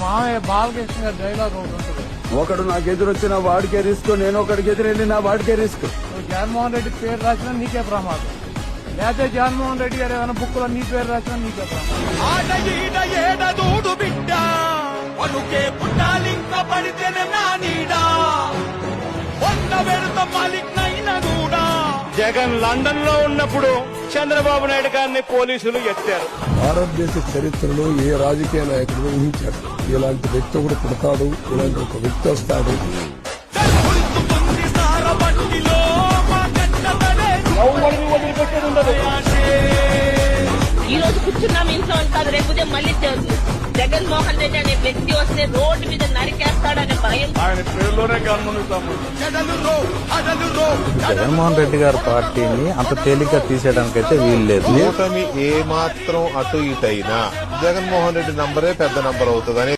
మామయ్య బాలకృష్ణ గారి డైలాగ్ ఒకటి ఉంటుంది. ఒకడు నాకు ఎదురొచ్చిన వాడికే రిస్క్, నేను ఒకడికి ఎదురెళ్ళి నా వాడికే రిస్క్. నువ్వు జగన్మోహన్ రెడ్డి పేరు రాసినా నీకే ప్రమాదం, లేకపోతే జగన్మోహన్ రెడ్డి గారు ఏమైనా బుక్ లో నీ పేరు రాసినా నీకే జగన్ లండన్ లో ఉన్నప్పుడు చంద్రబాబు నాయుడు గారిని పోలీసులు ఎత్తారు. భారతదేశ చరిత్రలో ఏ రాజకీయ నాయకుడు ఊహించాడు ఇలాంటి వ్యక్తి ఒకటి పుడతాడు, ఇలాంటి ఒక వ్యక్తి వస్తాడు. వదిలిపెట్టేది ఉండదు. ఈ రోజు కూర్చున్నాం ఇంట్లో కాదు, రేపు ఉదయం మళ్ళీ జగన్మోహన్ రెడ్డి అనే వ్యక్తి వస్తే రోడ్డు మీద నరికేస్తాడనే భయం. ఆయన పేరులోనే గమనిస్తాము. జగన్మోహన్ రెడ్డి గారి పార్టీని అంత తేలిగ్గా తీసేయడానికైతే వీలు లేదు. కూటమి ఏ మాత్రం అటు ఇటు అయినా జగన్మోహన్ రెడ్డి నంబరే పెద్ద నంబర్ అవుతుందని